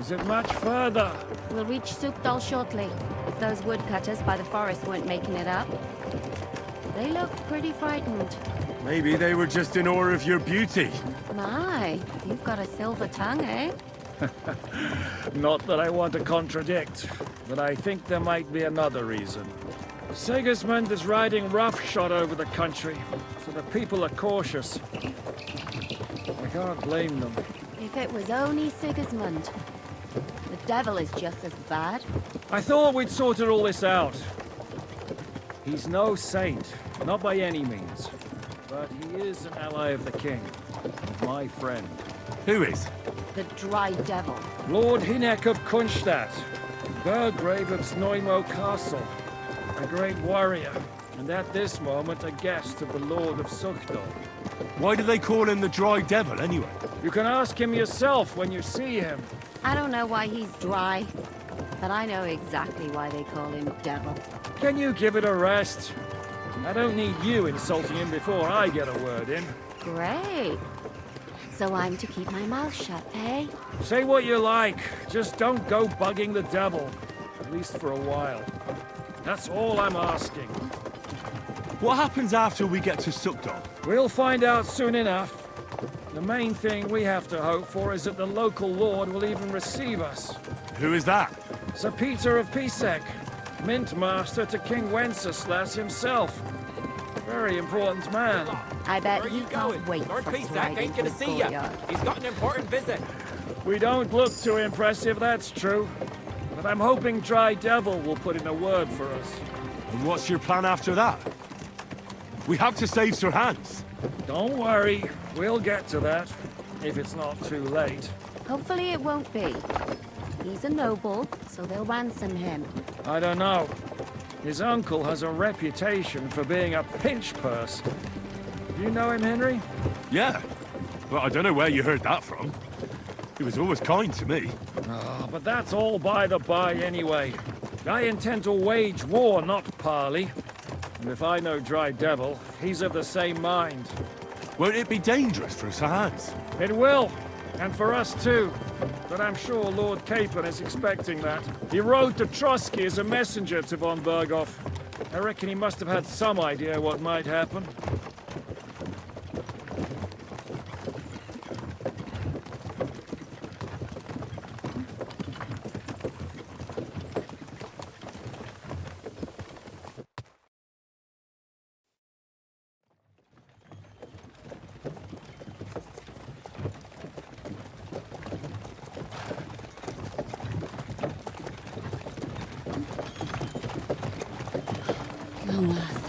Is it much further? We'll reach Suchdol shortly, if those woodcutters by the forest weren't making it up. They looked pretty frightened. Maybe they were just in awe of your beauty. My, you've got a silver tongue, eh? Not that I want to contradict, but I think there might be another reason. Sigismund is riding roughshod over the country, so the people are cautious. I can't blame them. If it was only Sigismund. The devil is just as bad. I thought we'd sorted all this out. He's no saint, not by any means. But he is an ally of the king, my friend. Who is? The dry devil. Lord Hynek of Kunstadt, Margrave of Snoimo Castle, a great warrior, and at this moment a guest of the Lord of Suchdol. Why do they call him the Dry Devil, anyway? You can ask him yourself when you see him. I don't know why he's dry, but I know exactly why they call him devil. Can you give it a rest? I don't need you insulting him before I get a word in. Great. So I'm to keep my mouth shut, eh? Say what you like, just don't go bugging the devil. At least for a while. That's all I'm asking. What happens after we get to Suchdol? We'll find out soon enough. The main thing we have to hope for is that the local lord will even receive us. Who is that? Sir Peter of Pisek, Mint Master to King Wenceslas himself. Very important man. I bet Where he you can't going? wait Lord for us to Pisek ride ain't into gonna the see ya. courtyard. He's got an important visit. We don't look too impressive, that's true. But I'm hoping Dry Devil will put in a word for us. And what's your plan after that? We have to save Sir Hans. Don't worry, we'll get to that, if it's not too late. Hopefully it won't be. He's a noble, so they'll ransom him. I don't know. His uncle has a reputation for being a pinch purse. You know him, Henry? Yeah. But I don't know where you heard that from. He was always kind to me. Oh, but that's all by the by anyway. I intend to wage war, not parley. And if I know Dry Devil, he's of the same mind. Won't it be dangerous for Sir Hans? It will, and for us too. But I'm sure Lord Capon is expecting that. He rode to Trotsky as a messenger to von Berghoff. I reckon he must have had some idea what might happen. Long last.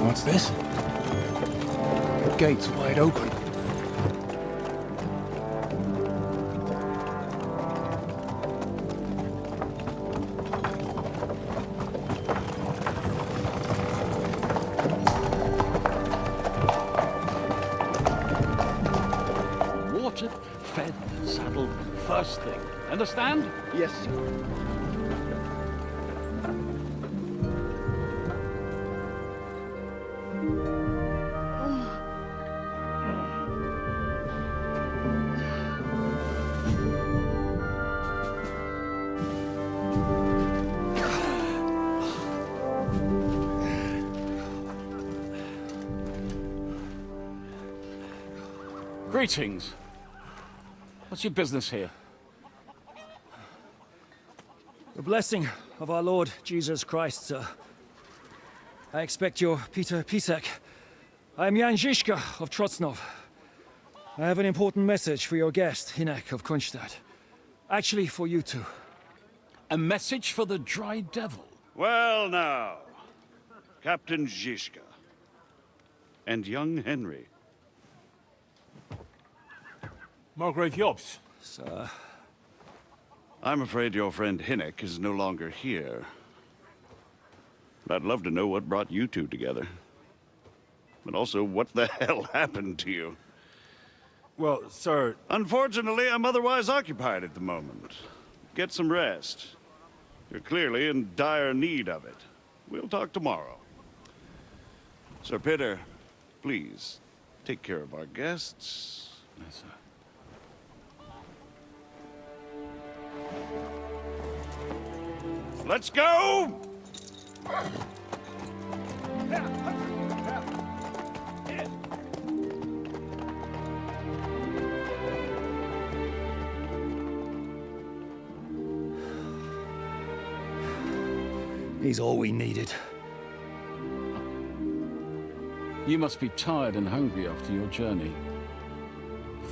What's this? The gate's wide open. Watered, fed, saddled, first thing. Understand? Yes, sir. Greetings. What's your business here? The blessing of our Lord Jesus Christ, sir. I expect you're Peter Pisek. I am Jan Zizka of Trotsnov. I have an important message for your guest, Hynek of Kunstadt. Actually, for you two. A message for the Dry Devil. Well now, Captain Zizka and young Henry. Margrave Jobst. Sir. I'm afraid your friend Hynek is no longer here. I'd love to know what brought you two together. But also, what the hell happened to you? Well, sir, Unfortunately, I'm otherwise occupied at the moment. Get some rest. You're clearly in dire need of it. We'll talk tomorrow. Sir Peter, please, take care of our guests. Yes, sir. Let's go! He's all we needed. You must be tired and hungry after your journey.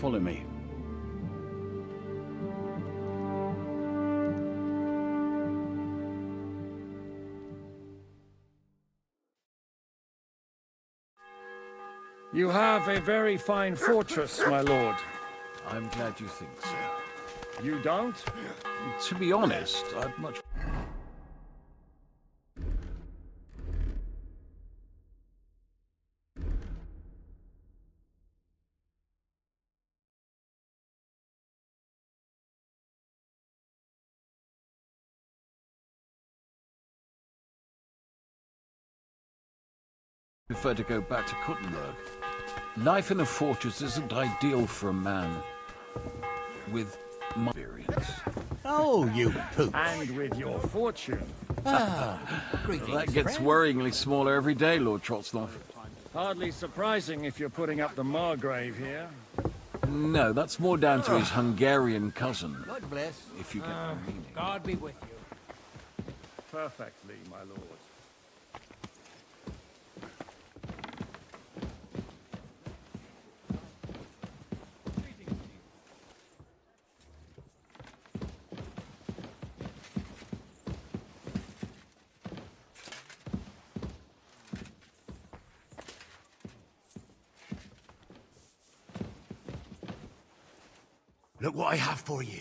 Follow me. You have a very fine fortress, my lord. I'm glad you think so. You don't? To be honest, I'd much... prefer to go back to Kuttenberg. Life in a fortress isn't ideal for a man with my experience. Oh, you poop. And with your fortune. Greetings, That gets friend. worryingly smaller every day, Lord Trotsnov. Hardly surprising if you're putting up the Margrave here. No, that's more down to his Hungarian cousin, God bless. if you get my meaning. God be with you. Perfectly, my lord. Look what I have for you.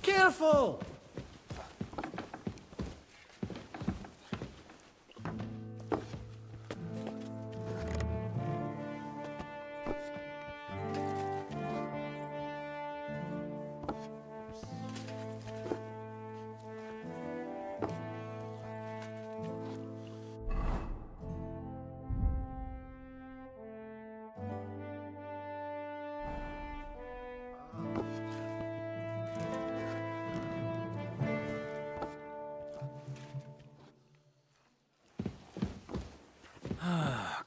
Careful!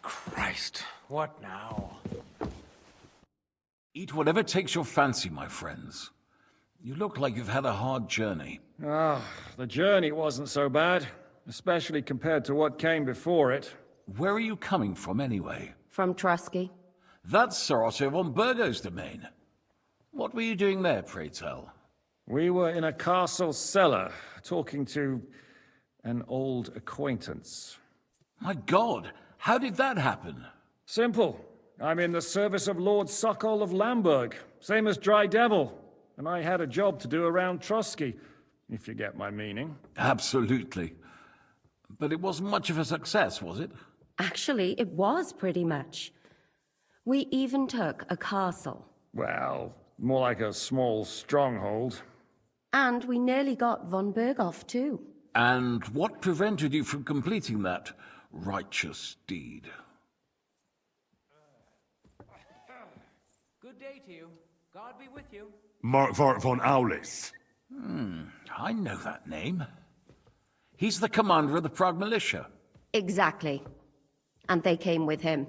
Christ, what now? Eat whatever takes your fancy, my friends. You look like you've had a hard journey. The journey wasn't so bad, especially compared to what came before it. Where are you coming from, anyway? From Trusky. That's Sir Otto von Burgo's domain. What were you doing there, pray tell? We were in a castle cellar, talking to an old acquaintance. My God, how did that happen? Simple. I'm in the service of Lord Suchdol of Lamberg, same as Dry Devil, and I had a job to do around Trusky, if you get my meaning. Absolutely. But it wasn't much of a success, was it? Actually, it was pretty much. We even took a castle. Well, more like a small stronghold. And we nearly got von Berghoff, too. And what prevented you from completing that righteous deed? Good day to you. God be with you. Markvart von Aulis. I know that name. He's the commander of the Prague militia. Exactly. And they came with him.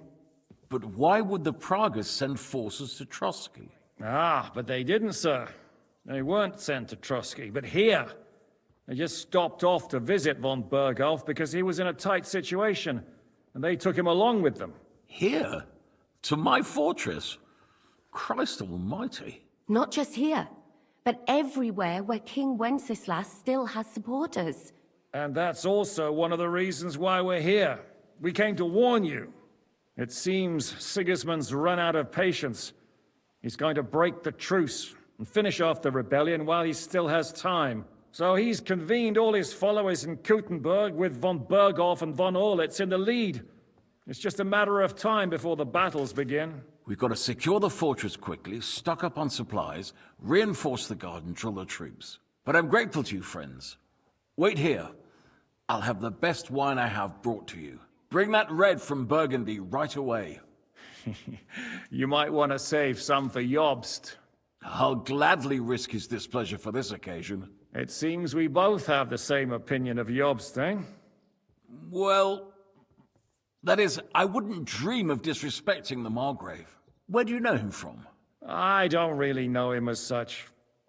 But why would the Praguers send forces to Trusky? But they didn't, sir. They weren't sent to Trusky, but here. They just stopped off to visit von Berghoff because he was in a tight situation, and they took him along with them. Here? To my fortress? Christ almighty. Not just here, but everywhere where King Wenceslas still has supporters. And that's also one of the reasons why we're here. We came to warn you. It seems Sigismund's run out of patience. He's going to break the truce and finish off the rebellion while he still has time. So he's convened all his followers in Kuttenberg with von Berghoff and von Orlitz in the lead. It's just a matter of time before the battles begin. We've got to secure the fortress quickly, stock up on supplies, reinforce the guard and drill the troops. But I'm grateful to you, friends. Wait here. I'll have the best wine I have brought to you. Bring that red from Burgundy right away. You might want to save some for Jobst. I'll gladly risk his displeasure for this occasion. It seems we both have the same opinion of Jobst, eh? Well, that is, I wouldn't dream of disrespecting the Margrave. Where do you know him from? I don't really know him as such.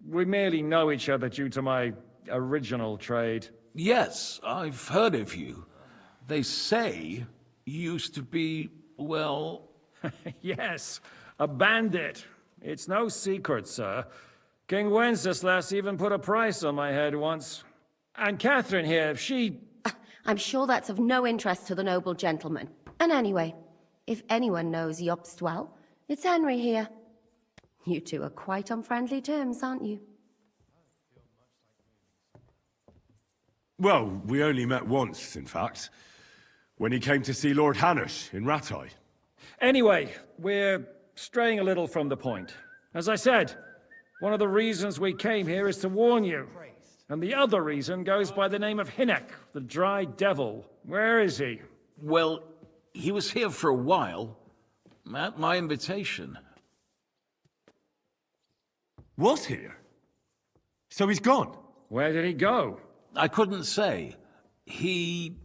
We merely know each other due to my original trade. Yes, I've heard of you. They say you used to be, well... Yes, a bandit. It's no secret, sir. King Wenceslas even put a price on my head once. And Katherine here, she... I'm sure that's of no interest to the noble gentleman. And anyway, if anyone knows Jobst well, it's Henry here. You two are quite on friendly terms, aren't you? Well, we only met once, in fact. When he came to see Lord Hanush in Rattay. Anyway, we're straying a little from the point. As I said, one of the reasons we came here is to warn you. And the other reason goes by the name of Hynek, the Dry Devil. Where is he? Well, he was here for a while, at my invitation. Was here? So he's gone? Where did he go? I couldn't say. He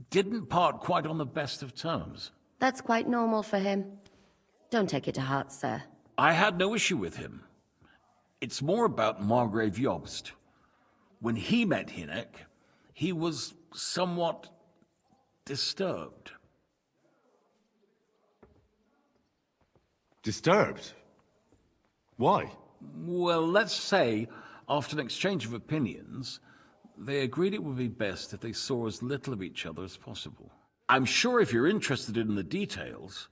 didn't part quite on the best of terms. That's quite normal for him. Don't take it to heart, sir. I had no issue with him. It's more about Margrave Jobst. When he met Hynek, he was somewhat disturbed. Disturbed? Why? Well, let's say, after an exchange of opinions, they agreed it would be best if they saw as little of each other as possible. I'm sure if you're interested in the details,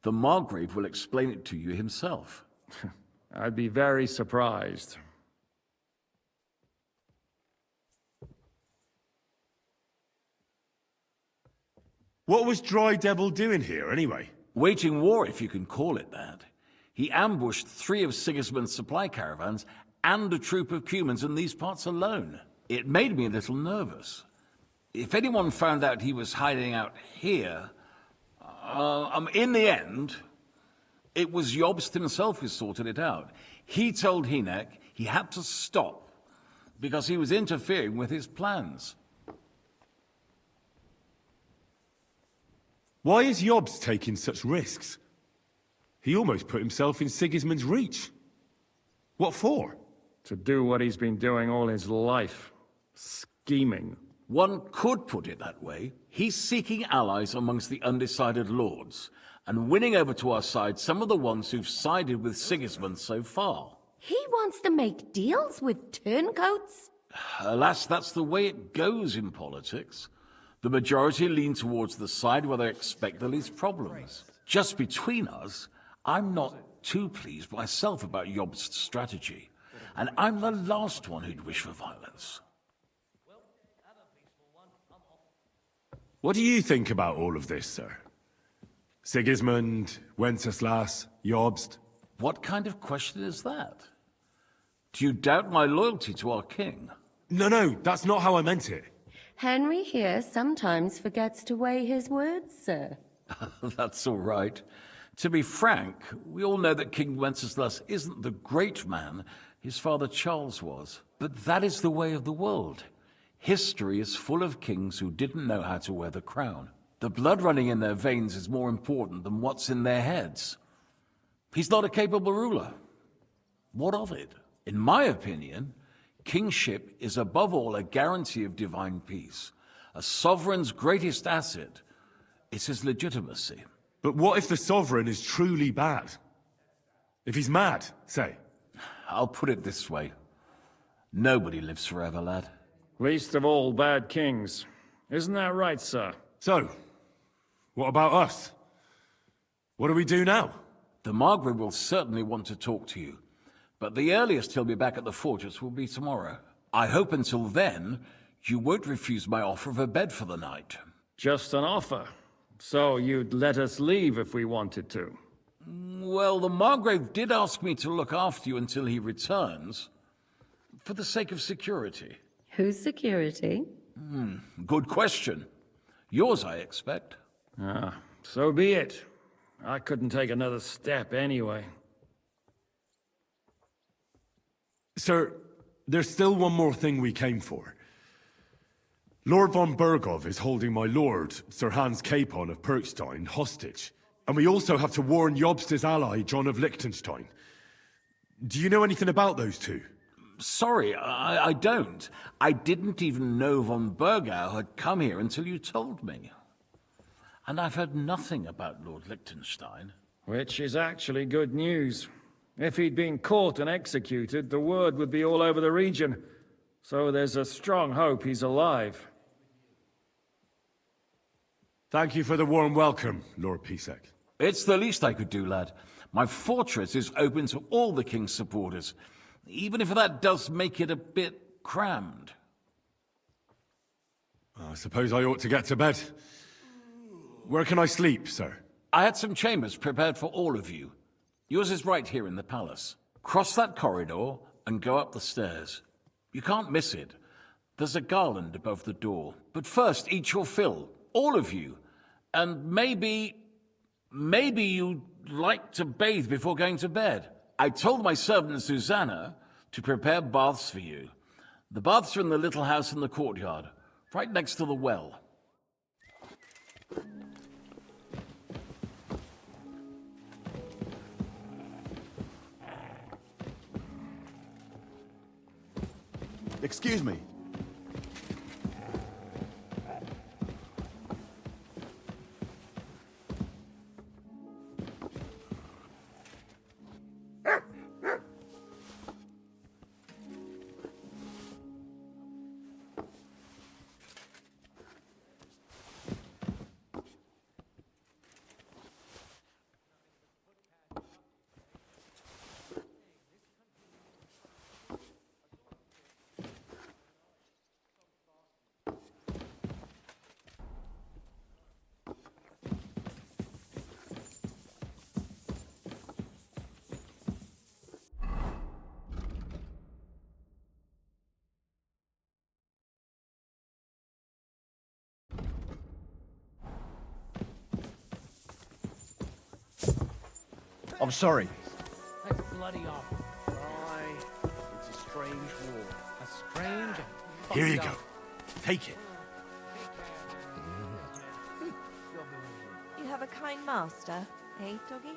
the Margrave will explain it to you himself. I'd be very surprised. What was Dry Devil doing here, anyway? Waging war, if you can call it that. He ambushed 3 of Sigismund's supply caravans and a troop of Cumans in these parts alone. It made me a little nervous. If anyone found out he was hiding out here, in the end, it was Jobst himself who sorted it out. He told Hynek he had to stop because he was interfering with his plans. Why is Jobst taking such risks? He almost put himself in Sigismund's reach. What for? To do what he's been doing all his life. Scheming. One could put it that way. He's seeking allies amongst the undecided lords, and winning over to our side some of the ones who've sided with Sigismund so far. He wants to make deals with turncoats? Alas, that's the way it goes in politics. The majority lean towards the side where they expect the least problems. Just between us, I'm not too pleased myself about Jobst's strategy, and I'm the last one who'd wish for violence. What do you think about all of this, sir? Sigismund, Wenceslas, Jobst? What kind of question is that? Do you doubt my loyalty to our king? No, that's not how I meant it. Henry here sometimes forgets to weigh his words, sir. That's all right. To be frank, we all know that King Wenceslas isn't the great man his father Charles was. But that is the way of the world. History is full of kings who didn't know how to wear the crown. The blood running in their veins is more important than what's in their heads. He's not a capable ruler. What of it? In my opinion, kingship is above all a guarantee of divine peace. A sovereign's greatest asset is his legitimacy. But what if the sovereign is truly bad? If he's mad, say? I'll put it this way. Nobody lives forever, lad. Least of all bad kings. Isn't that right, sir? So, what about us? What do we do now? The Margrave will certainly want to talk to you, but the earliest he'll be back at the fortress will be tomorrow. I hope until then, you won't refuse my offer of a bed for the night. Just an offer. So you'd let us leave if we wanted to? Well, the Margrave did ask me to look after you until he returns, for the sake of security. Whose security? Good question. Yours, I expect. Ah, so be it. I couldn't take another step anyway. Sir, there's still one more thing we came for. Lord von Bergov is holding my lord, Sir Hans Capon of Perkstein, hostage. And we also have to warn Jobst's ally, John of Liechtenstein. Do you know anything about those two? Sorry, I don't. I didn't even know von Bergau had come here until you told me. And I've heard nothing about Lord Liechtenstein. Which is actually good news. If he'd been caught and executed, the word would be all over the region. So there's a strong hope he's alive. Thank you for the warm welcome, Lord Pisek. It's the least I could do, lad. My fortress is open to all the king's supporters, even if that does make it a bit crammed. I suppose I ought to get to bed. Where can I sleep, sir? I had some chambers prepared for all of you. Yours is right here in the palace. Cross that corridor and go up the stairs. You can't miss it. There's a garland above the door. But first, eat your fill. All of you. And maybe you'd like to bathe before going to bed. I told my servant Susanna to prepare baths for you. The baths are in the little house in the courtyard, right next to the well. Excuse me. I'm sorry. That's bloody awful. Aye, it's a strange war. A strange and Here you fucked go. up- Take it. You have a kind master, eh, doggy?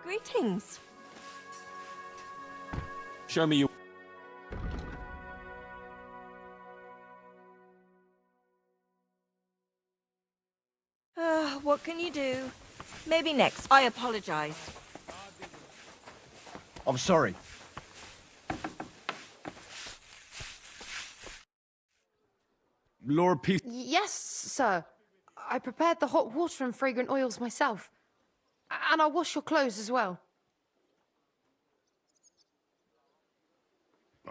Greetings. Show me your... What can you do? Maybe next. I apologize. I'm sorry. Lord P... Yes, sir. I prepared the hot water and fragrant oils myself. And I'll wash your clothes as well.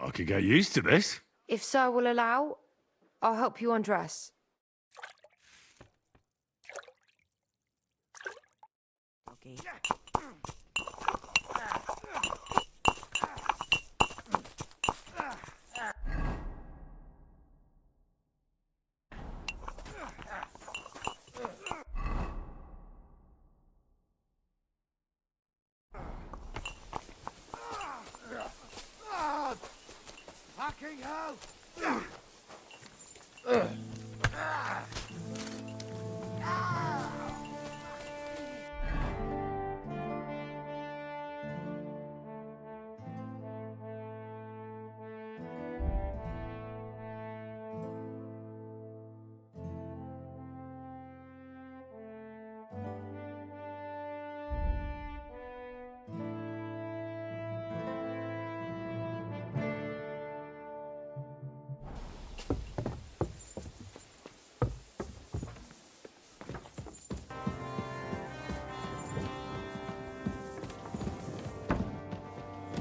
I could get used to this. If sir will allow, I'll help you undress. Doggy. Fucking hell!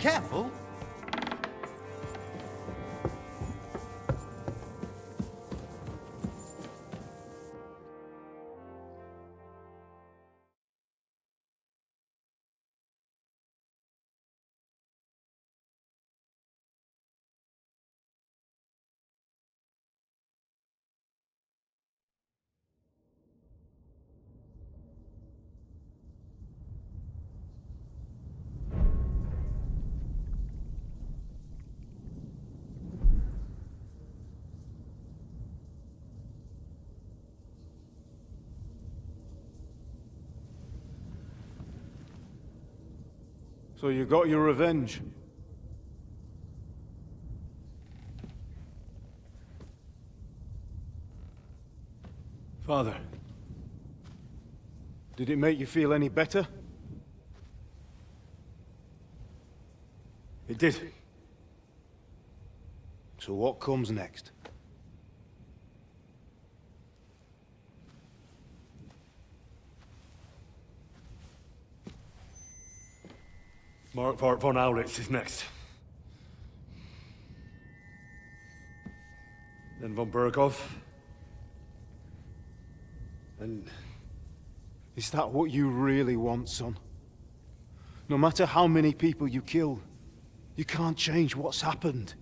Careful. So you got your revenge? Father, did it make you feel any better? It did. So what comes next? Mark von Aulitz is next. Then von Burgov. And is that what you really want, son? No matter how many people you kill, you can't change what's happened.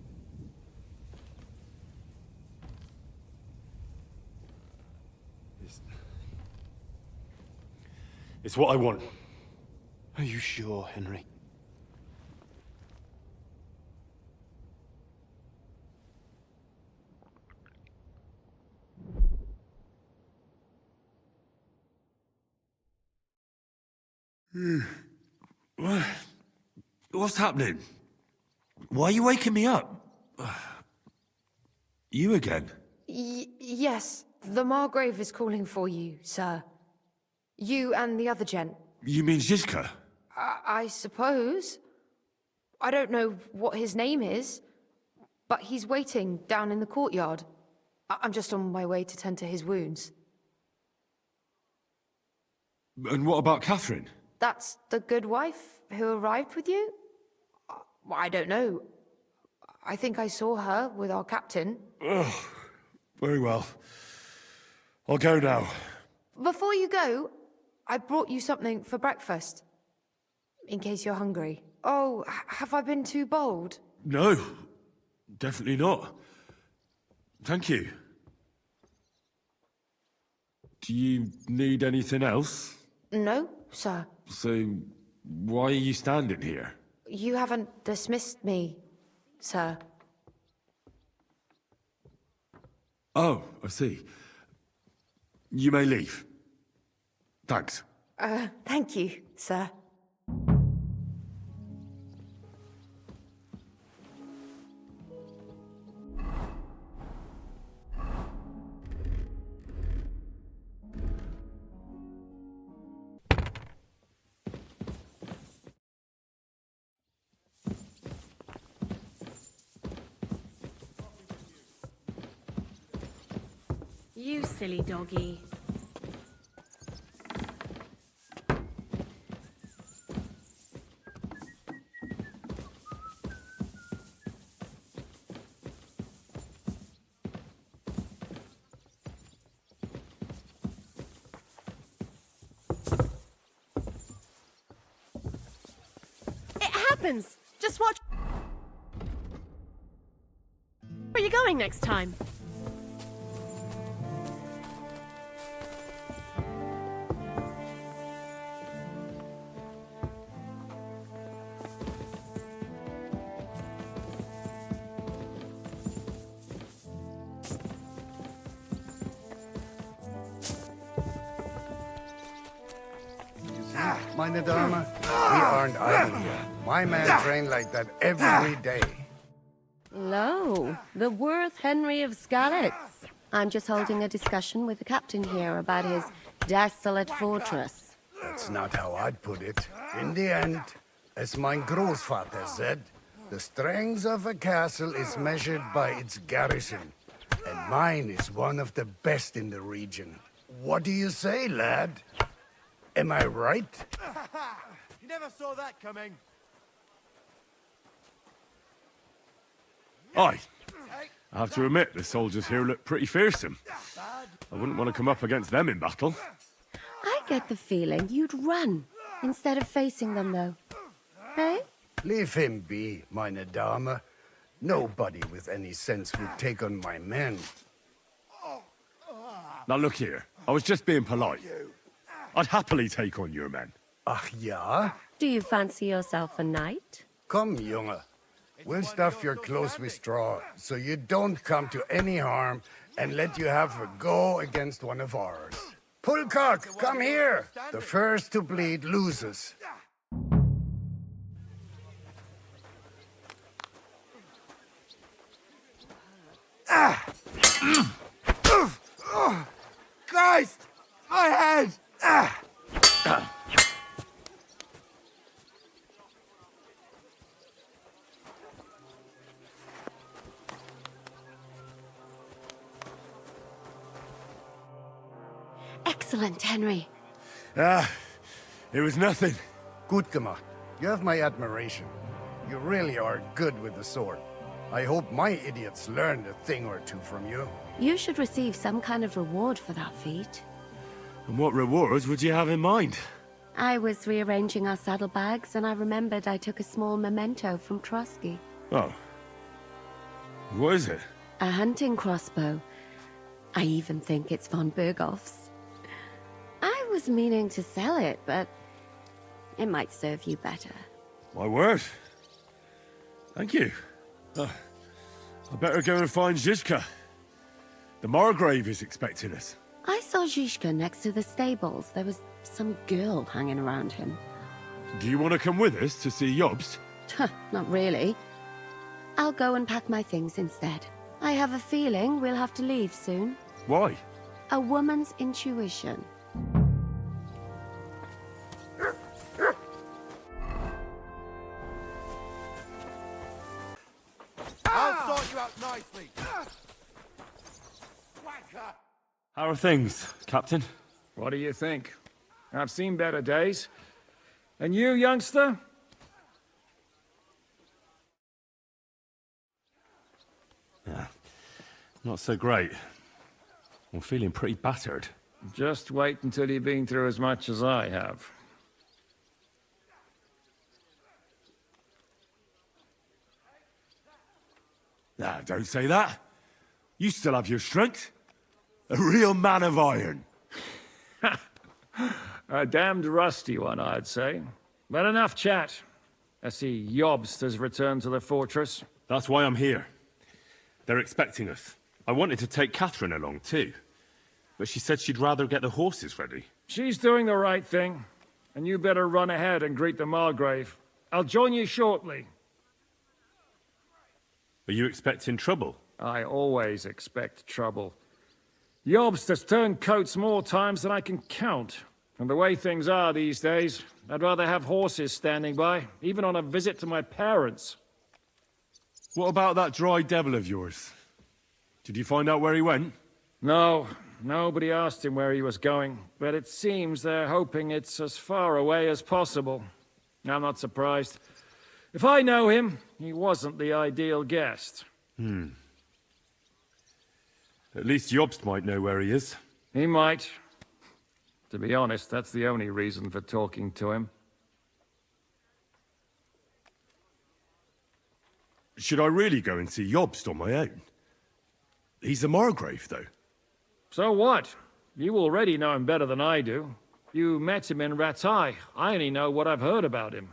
It's what I want. Are you sure, Henry? What's happening? Why are you waking me up? You again? Yes, the Margrave is calling for you, sir. You and the other gent. You mean Zizka? I suppose. I don't know what his name is, but he's waiting down in the courtyard. I'm just on my way to tend to his wounds. And what about Katherine? That's the good wife who arrived with you? I don't know. I think I saw her with our captain. Oh, very well. I'll go now. Before you go, I brought you something for breakfast. In case you're hungry. Oh, have I been too bold? No, definitely not. Thank you. Do you need anything else? No, sir. So, why are you standing here? You haven't dismissed me, sir. Oh, I see. You may leave. Thanks. Thank you, sir. You silly doggy. It happens! Just watch. Where are you going next time? Meine Dame, we aren't idle here. My man trained like that every day. Lo, the worth Henry of Skalitz. I'm just holding a discussion with the captain here about his desolate fortress. That's not how I'd put it. In the end, as my Großvater said, the strength of a castle is measured by its garrison. And mine is one of the best in the region. What do you say, lad? Am I right? You never saw that coming. Aye. I have to admit, the soldiers here look pretty fearsome. I wouldn't want to come up against them in battle. I get the feeling you'd run instead of facing them, though. Hey? Leave him be, meine Dame. Nobody with any sense would take on my men. Now look here, I was just being polite. I'd happily take on your men. Ach ja? Do you fancy yourself a knight? Come, Junge. We'll stuff your clothes with straw, so you don't come to any harm, and let you have a go against one of ours. Pullcock, come here! The first to bleed loses. Christ! My head! Excellent, Henry. It was nothing. Gut gemacht. You have my admiration. You really are good with the sword. I hope my idiots learned a thing or two from you. You should receive some kind of reward for that feat. And what rewards would you have in mind? I was rearranging our saddlebags, and I remembered I took a small memento from Trotsky. Oh. What is it? A hunting crossbow. I even think it's von Berghoff's. I was meaning to sell it, but it might serve you better. My word. Thank you. I better go and find Zizka. The Margrave is expecting us. I saw Zizka next to the stables. There was some girl hanging around him. Do you want to come with us to see Jobst? Not really. I'll go and pack my things instead. I have a feeling we'll have to leave soon. Why? A woman's intuition. I'll sort you out nicely. Whacker! How are things, Captain? What do you think? I've seen better days. And you, youngster? Yeah, not so great. I'm feeling pretty battered. Just wait until you've been through as much as I have. Nah, don't say that. You still have your strength. A real man of iron. A damned rusty one, I'd say. But enough chat. I see Jobst has returned to the fortress. That's why I'm here. They're expecting us. I wanted to take Katherine along, too. But she said she'd rather get the horses ready. She's doing the right thing. And you better run ahead and greet the Margrave. I'll join you shortly. Are you expecting trouble? I always expect trouble. Jobst has turned coats more times than I can count. And the way things are these days, I'd rather have horses standing by, even on a visit to my parents. What about that dry devil of yours? Did you find out where he went? No, nobody asked him where he was going, but it seems they're hoping it's as far away as possible. I'm not surprised. If I know him, he wasn't the ideal guest. At least Jobst might know where he is. He might. To be honest, that's the only reason for talking to him. Should I really go and see Jobst on my own? He's a Margrave, though. So what? You already know him better than I do. You met him in Ratai. I only know what I've heard about him.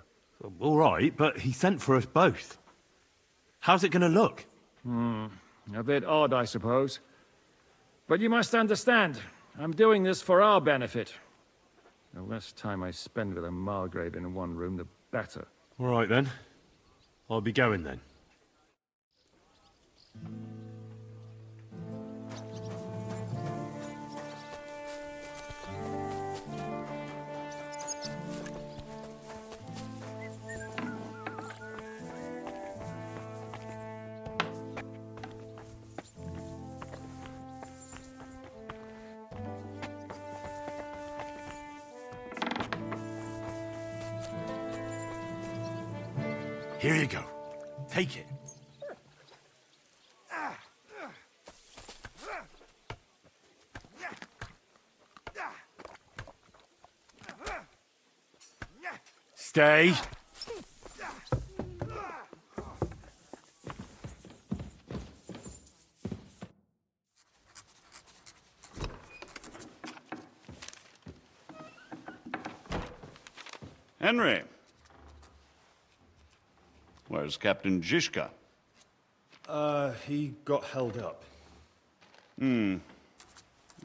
All right, but he sent for us both. How's it going to look? A bit odd, I suppose. But you must understand, I'm doing this for our benefit. The less time I spend with a Margrave in one room, the better. All right, then. I'll be going, then. Here you go. Take it. Stay. Henry. Where's Captain Zizka? He got held up.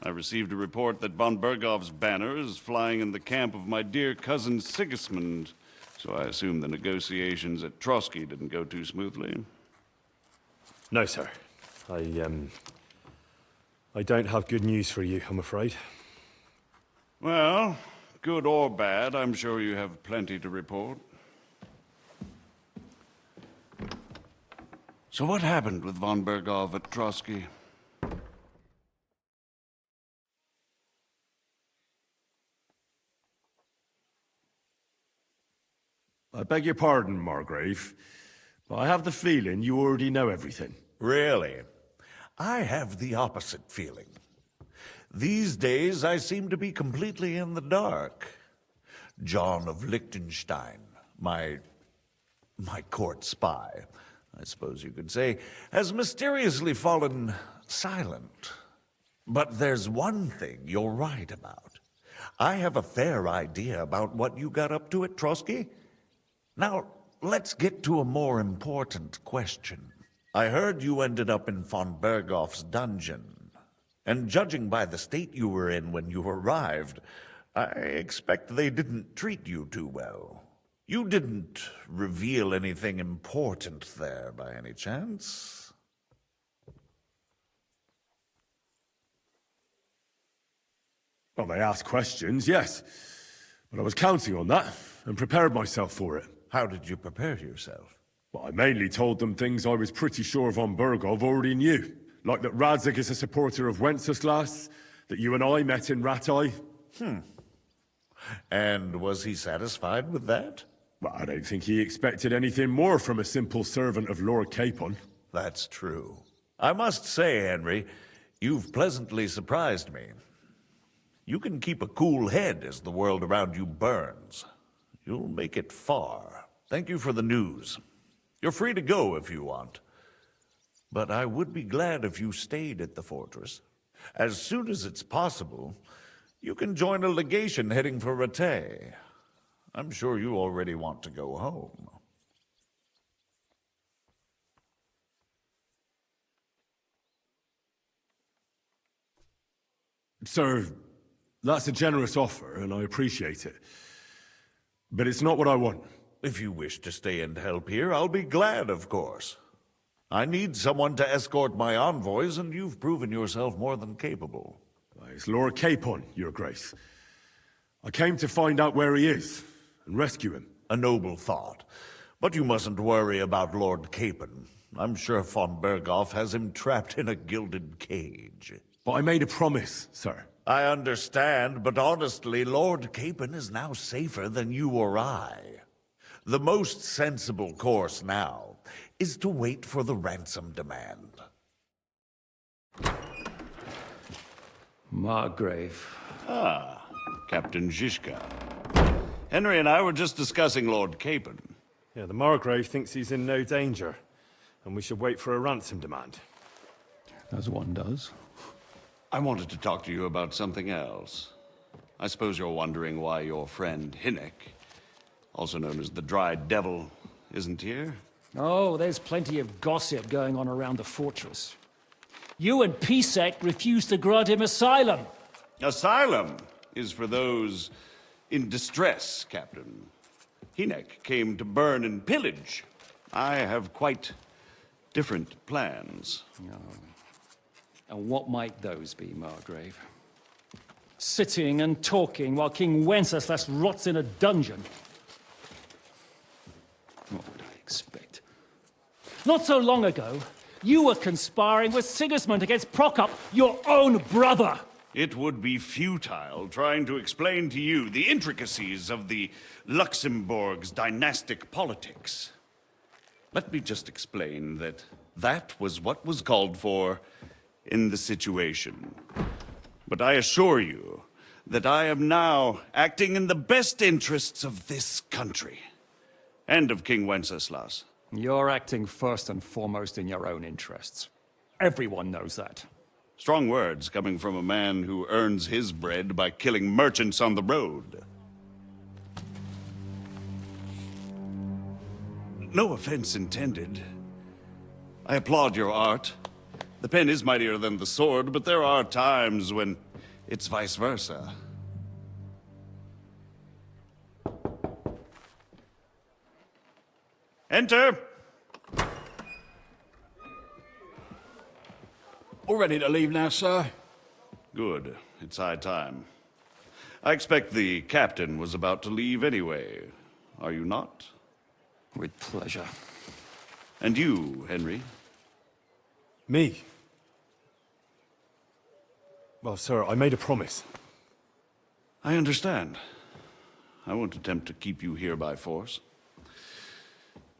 I received a report that von Bergov's banner is flying in the camp of my dear cousin Sigismund, so I assume the negotiations at Trotsky didn't go too smoothly. No, sir. I don't have good news for you, I'm afraid. Well, good or bad, I'm sure you have plenty to report. So what happened with von Bergov at Trotsky? I beg your pardon, Margrave, but I have the feeling you already know everything. Really? I have the opposite feeling. These days, I seem to be completely in the dark. John of Liechtenstein, my court spy, I suppose you could say, has mysteriously fallen silent. But there's one thing you're right about. I have a fair idea about what you got up to at Trotsky. Now, let's get to a more important question. I heard you ended up in von Bergov's dungeon. And judging by the state you were in when you arrived, I expect they didn't treat you too well. You didn't reveal anything important there by any chance? Well, they asked questions, yes. But I was counting on that and prepared myself for it. How did you prepare yourself? Well, I mainly told them things I was pretty sure von Bergov already knew. Like that Radzig is a supporter of Wenceslas, that you and I met in Ratai. And was he satisfied with that? Well, I don't think he expected anything more from a simple servant of Lord Capon. That's true. I must say, Henry, you've pleasantly surprised me. You can keep a cool head as the world around you burns. You'll make it far. Thank you for the news. You're free to go if you want. But I would be glad if you stayed at the fortress. As soon as it's possible, you can join a legation heading for Rattay. I'm sure you already want to go home. Sir, that's a generous offer, and I appreciate it. But it's not what I want. If you wish to stay and help here, I'll be glad, of course. I need someone to escort my envoys, and you've proven yourself more than capable. It's Lord Capon, Your Grace. I came to find out where he is, and rescue him. A noble thought. But you mustn't worry about Lord Capon. I'm sure von Bergov has him trapped in a gilded cage. But I made a promise, sir. I understand, but honestly, Lord Capon is now safer than you or I. The most sensible course now is to wait for the ransom demand. Margrave. Ah, Captain Zizka. Henry and I were just discussing Lord Capon. Yeah, the Margrave thinks he's in no danger, and we should wait for a ransom demand. As one does. I wanted to talk to you about something else. I suppose you're wondering why your friend Hynek, also known as the Dried Devil, isn't here? Oh, there's plenty of gossip going on around the fortress. You and Pisek refused to grant him asylum. Asylum is for those in distress, Captain. Hynek came to burn and pillage. I have quite different plans. Oh. And what might those be, Margrave? Sitting and talking while King Wenceslas rots in a dungeon. What would I expect? Not so long ago, you were conspiring with Sigismund against Prokop, your own brother! It would be futile trying to explain to you the intricacies of the Luxembourg's dynastic politics. Let me just explain that that was what was called for in the situation. But I assure you that I am now acting in the best interests of this country. And of King Wenceslas. You're acting first and foremost in your own interests. Everyone knows that. Strong words coming from a man who earns his bread by killing merchants on the road. No offense intended. I applaud your art. The pen is mightier than the sword, but there are times when it's vice versa. Enter! All ready to leave now, sir? Good. It's high time. I expect the captain was about to leave anyway. Are you not? With pleasure. And you, Henry? Me? Well, sir, I made a promise. I understand. I won't attempt to keep you here by force.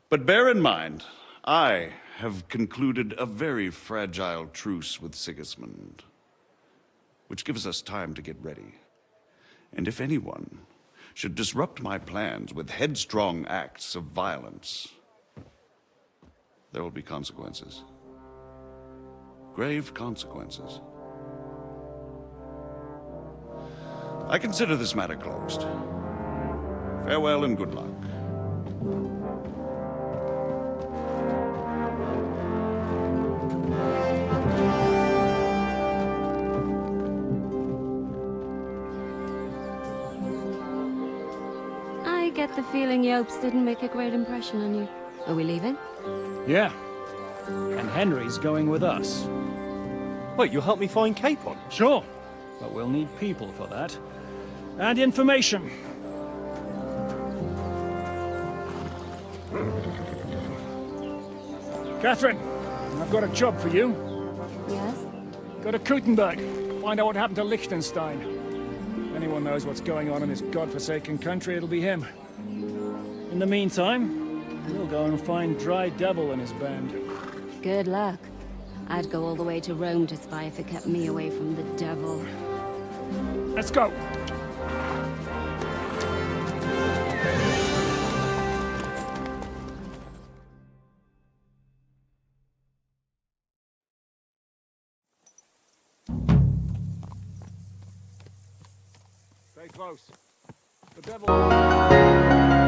But bear in mind, I have concluded a very fragile truce with Sigismund, which gives us time to get ready. And if anyone should disrupt my plans with headstrong acts of violence, there will be consequences. Grave consequences. I consider this matter closed. Farewell and good luck. I get the feeling Jobst didn't make a great impression on you. Are we leaving? Yeah. And Henry's going with us. Wait, you'll help me find Capon? Sure. But we'll need people for that. And information. Katherine, I've got a job for you. Yes? Go to Kuttenberg. Find out what happened to Liechtenstein. If anyone knows what's going on in this godforsaken country, it'll be him. In the meantime, we'll go and find Dry Devil and his band. Good luck. I'd go all the way to Rome to spy if it kept me away from the devil. Let's go! Stay close. The devil...